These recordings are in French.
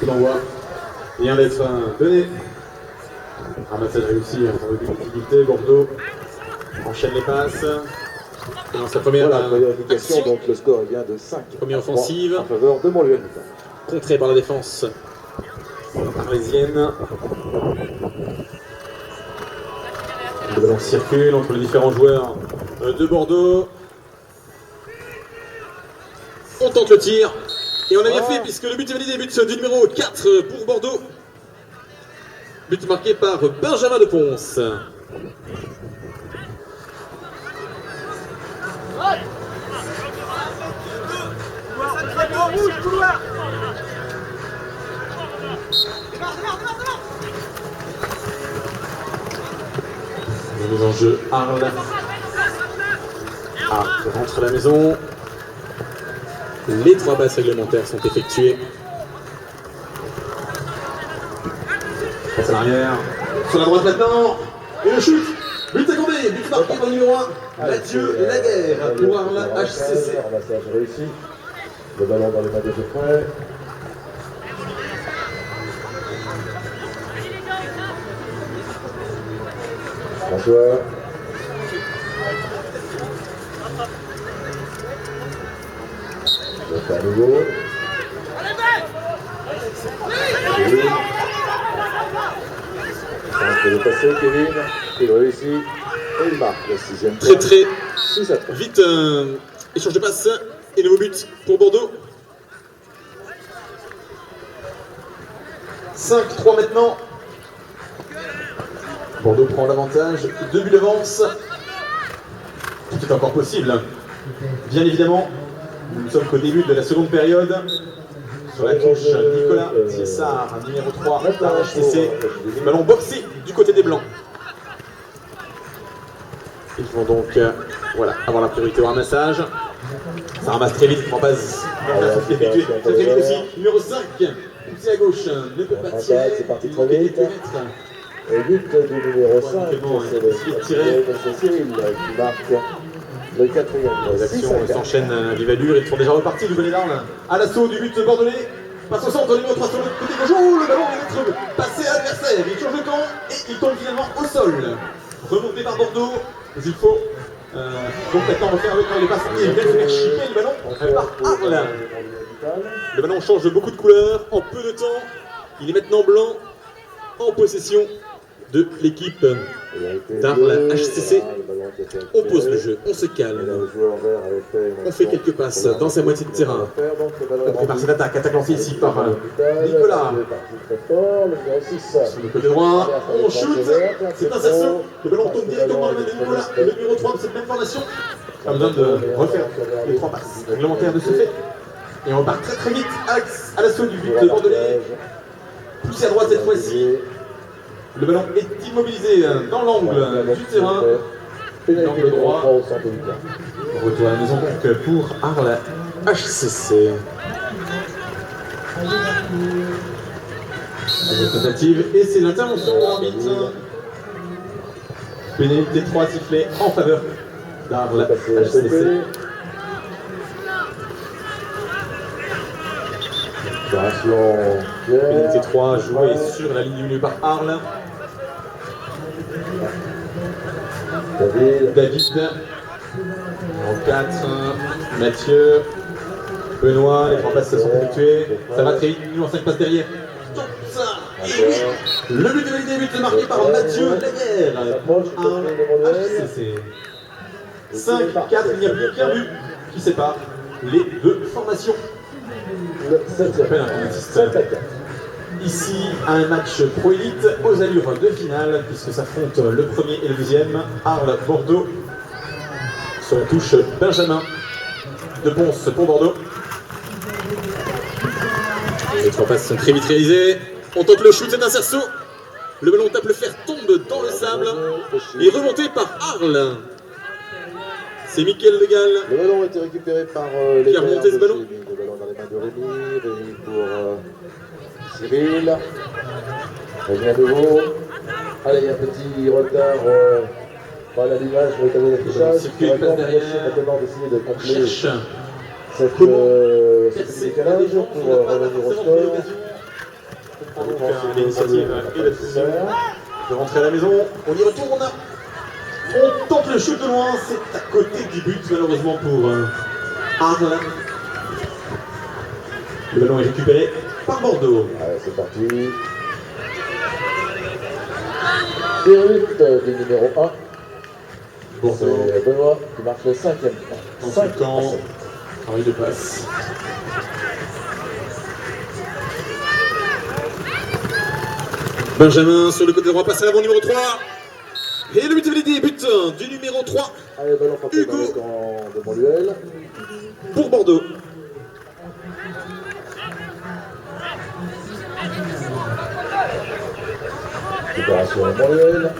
L'envoi vient d'être donné. Ramassage réussi, sans aucune difficulté. Bordeaux enchaîne les passes. Et dans sa première indication, donc le score est bien de 5. Première offensive en faveur de Montluel. Contrée par la défense arlésienne. Le ballon circule entre les différents joueurs de Bordeaux. On tente le tir. Et on a bien fait puisque le but est validé. But du numéro 4 pour Bordeaux. But marqué par Benjamin de Ponce. Mise en jeu Arles. Rentre à la maison. Les 3 passes réglementaires sont effectuées. Passe à l'arrière. Sur la droite maintenant. Et le shoot. But accordé. But marqué par le numéro 1. Mathieu Laguerre pour Arles HCC. Ramassage réussi. Le ballon dans les mains de Geoffrey. François. Donc à nouveau. Il est passé, Kevin. Il réussit. Et il marque le 6e. Très vite. Échange de passes. Et nouveau but pour Bordeaux. 5-3 maintenant. Bordeaux prend l'avantage. 2 buts d'avance. Tout est encore possible. Bien évidemment, nous ne sommes qu'au début de la seconde période. Sur la touche, Nicolas Thiessard, numéro 3, HCC. Ballon boxé du côté des Blancs. Ils vont donc avoir la priorité au ramassage. Ça ramasse très vite, 3 passes. Effectué très vite aussi. Numéro 5, poussé à gauche, ne peut pas tirer. C'est parti trop vite. Et but du numéro 5, c'est le Cyril qui marque le 4e. Les actions s'enchaînent à vive allure. Ils sont déjà repartis du volet d'Arles. À l'assaut du but bordelais. Passe au centre, numéro 3 sur le côté gauche. Oh, le ballon vient d'être passé à l'adversaire. Il change de camp et il tombe finalement au sol. Remonté par Bordeaux. Mais il faut donc maintenant refaire avec les passes. Il vient de se faire chipper le ballon par Arles. Le ballon change de beaucoup de couleurs en peu de temps. Il est maintenant blanc en possession de l'équipe d'Arles HCC. On pose le jeu, on se calme. On fait quelques passes dans sa moitié de terrain. On prépare cette attaque lancée ici par Nicolas. Sur le côté droit, on shoot. C'est un assaut. Le ballon tombe directement dans la main de Nicolas. Le numéro 3 de cette même formation. Pas besoin de refaire les 3 passes réglementaires de ce fait. Et on repart très vite à l'assaut du but bordelais. Poussé à droite cette fois-ci. Le ballon est immobilisé dans l'angle du terrain. L'angle droit. Retour à la maison donc pour Arles HCC. Tentative et c'est l'intervention de l'arbitre. Pénalité 3 sifflés en faveur d'Arles HCC. Pénalité 3 jouée sur la ligne du milieu par Arles. David. En 4. Mathieu. Benoît. Les 3 passes sont effectuées. Ça va très vite. Nous en 5 passes derrière. Le but de validé, but marqué par Mathieu Laguerre. Arles HCC. 5-4. Il n'y a plus qu'un but qui sépare les 2 formations. Je rappelle qu'on assiste ici à un match pro-élite aux allures de finale puisque s'affrontent le premier et le deuxième, Arles-Bordeaux. Sur la touche Benjamin de Ponce pour Bordeaux. Les 3 passes sont très vite réalisées. On tente le shoot, c'est un cerceau. Le ballon tape le fer, tombe dans le sable et remonté par Arles. C'est Mickaël Legal. Le ballon a été récupéré par qui a remonté ce ballon. Le ballon dans les mains de Rémi pour Cyril. Rémi à nouveau. Allez, il y a un petit retard par l'allumage pour établir l'affichage. Circuit passe derrière. Maintenant d'essayer de compléter Cherche ce décalage pour revenir au score. l'initiative et la décision de rentrer à la maison. On y retourne. On tente le shoot de loin. C'est à côté du but malheureusement pour Arles. Le ballon est récupéré par Bordeaux. Allez, c'est parti. Tir du numéro 1. Bordeaux. C'est Benoît qui marque le 5e. En ce temps, travail de passe. Benjamin sur le côté droit, passe à l'avant, numéro 3. Et le but est validé, but du numéro 3 Allez, ballon porté dans Hugo. le camp de Montluel. pour Bordeaux. Récupération Montluel.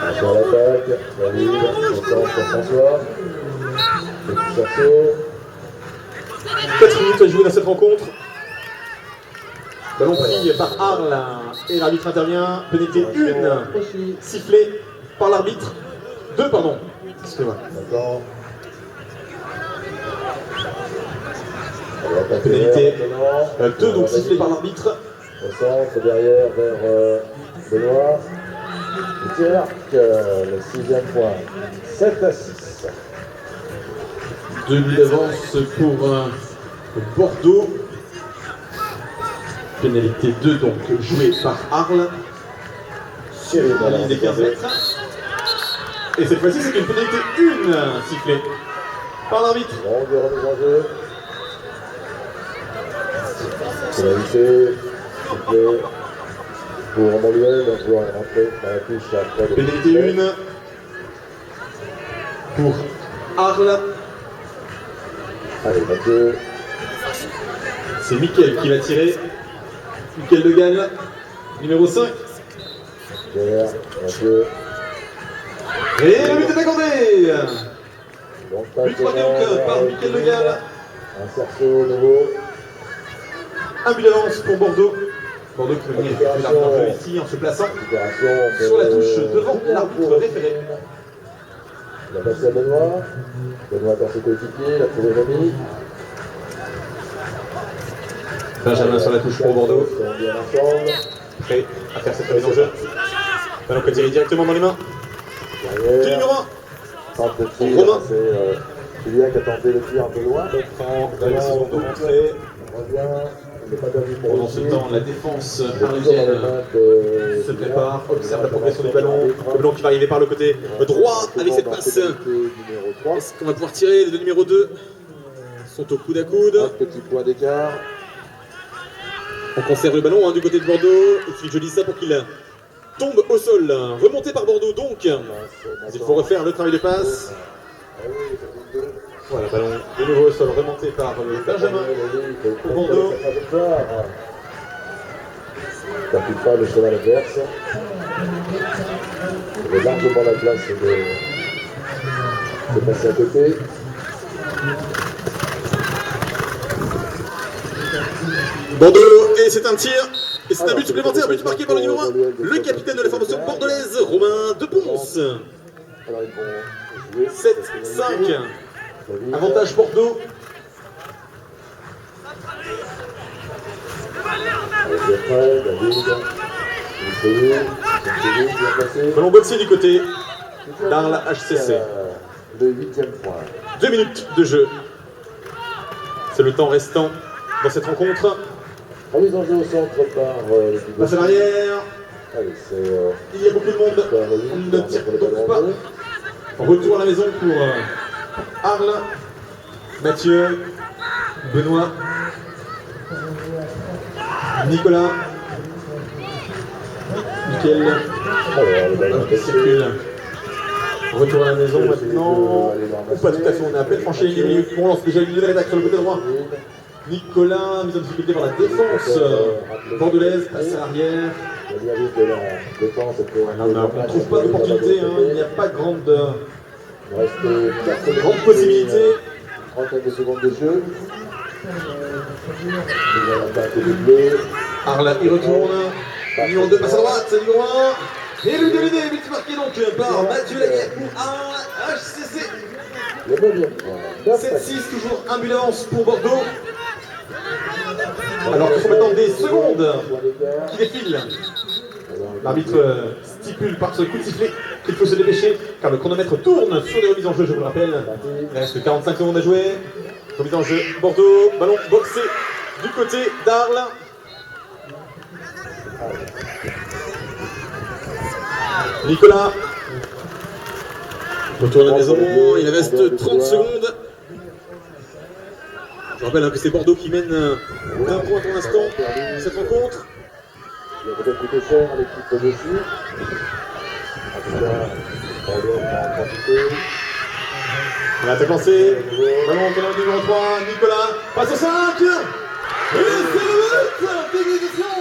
Attention à l'attaque. David, au centre pour François. Petit sursaut. 4 minutes à jouer dans cette rencontre. Ballon pris par Arles et l'arbitre intervient. Pénalité 1, Aussi. sifflé par l'arbitre. 2, pardon. Excusez-moi. D'accord. Allez, attaque Pénalité maintenant. 2, donc sifflé par l'arbitre. Au centre, derrière, vers Benoît. Pierre, le 6e point. 7-6. 2 buts d'avance pour Bordeaux. Pénalité 2 donc jouée par Arles. Cyril Sur la ligne des 15 mètres. Et cette fois-ci c'est une pénalité 1 sifflée par l'arbitre. Longue remise en jeu. Pénalité. Sifflé. Pour Montluel, le joueur est rentré dans la touche après le Pénalité 1 pour Arles. Allez, 22. C'est Mickaël qui va tirer. Mickaël de Gall, numéro 5. Pierre, 22. Et le but est accordé. Donc, passe But marqué donc par Mickaël de Gall. un cerceau nouveau. Un but d'avance pour Bordeaux. Bordeaux qui va venir largement en jeu ici en se plaçant Récupération sur la touche devant l'arbitre référé. Il a passé à Benoît. Benoît dans ses coéquipiers, il a trouvé Rémi. Benjamin sur la touche pour Bordeaux. Ils sont bien ensemble. Prêt à faire cette remise en jeu. Ballon qui est tiré directement dans les mains du Derrière, numéro 1. tente le tir. Romain. C'est Julien qui a tenté le tir un peu loin. Prend la décision de rentrer. On revient. Il n'est pas perdu pour Pendant ce réussir. temps, la défense Il est toujours dans les arlésienne mains de se Julien. prépare, observe la progression du ballon. Le ballon qui va arriver par le côté droit avec cette passe. Numéro 3. Est-ce qu'on va pouvoir tirer? Les deux numéros 2 sont au coude à Un coude. petit point d'écart. On conserve le ballon du côté de Bordeaux. Et puis je dis ça pour qu'il tombe au sol. Remonté par Bordeaux donc. Il faut refaire le travail de passe. Ah oui, ça fait deux. Voilà, ballon de nouveau au sol, remonté par Benjamin. Pour Bordeaux. T'appuies pas le cheval adverse. Il avait largement la place de passer à côté. Bordeaux, et c'est un tir. Et c'est un but supplémentaire, but marqué par le numéro 1. Le capitaine de la formation bordelaise, Romain de Ponce. Alors ils vont jouer. 7-5. Avantage Bordeaux. Avec le prêt, David. Il est bien placé. Ballon boxé du côté d'Arles HCC. Le 8e point. 2 minutes de jeu. C'est le temps restant dans cette rencontre. Remise en jeu au centre par l'équipe de Passe à l'arrière. Allez, c'est Il y a beaucoup de monde. On ne tire donc pas. Retour à la maison pour Arles. Mathieu. Benoît. Nicolas. Mickaël. Alors, le ballon qui circule. Retour à la maison maintenant. Ou pas tout à fait, on a à peine franchi les 10 minutes. On lance déjà une nouvelle attaque sur le côté droit. Nicolas, mise en difficulté par la défense bordelaise, passe à l'arrière. Il y a de la défense. On ne trouve pas d'opportunité, il n'y a pas grande Il reste 4 grande possibilité. Trentaine de secondes de jeu. Il y a l'attaque du bleu. Arles y retourne. Numéro 2 passe à droite, numéro 1. Et le délai, but marqué donc par Mathieu Laguerre pour Arles HCC. Le 9e point. 7-6, toujours un but d'avance pour Bordeaux. Alors que ce sont maintenant des secondes qui défilent. L'arbitre stipule par ce coup de sifflet qu'il faut se dépêcher car le chronomètre tourne sur les remises en jeu, je vous le rappelle. Il reste 45 secondes à jouer. Remise en jeu, Bordeaux, ballon boxé du côté d'Arles. Nicolas retourne à la maison, il reste 30 secondes. Je rappelle que c'est Bordeaux qui mène d'un point pour l'instant cette rencontre. Il a peut-être coûté cher à l'équipe au-dessus. En tout cas, Bordeaux va en profiter. L'attaque lancée, ballon pour le numéro 3, Nicolas, passe au 5. Et c'est le but d'égalisation.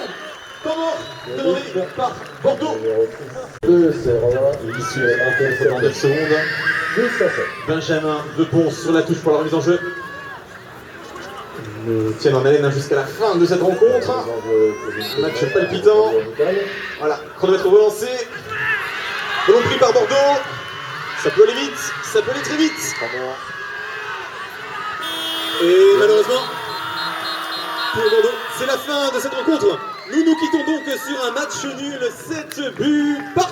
Comment demandé par Bordeaux. 2, c'est Romain. Ici, dans 9 secondes. 10 à 7. Benjamin de Ponce sur la touche pour la remise en jeu. Nous tiennent en haleine jusqu'à la fin de cette rencontre. Match palpitant. Voilà, chronomètre relancé. Ballon pris par Bordeaux. Ça peut aller vite, ça peut aller très vite. Et malheureusement, pour Bordeaux, c'est la fin de cette rencontre. Nous nous quittons donc sur un match nul, 7 buts par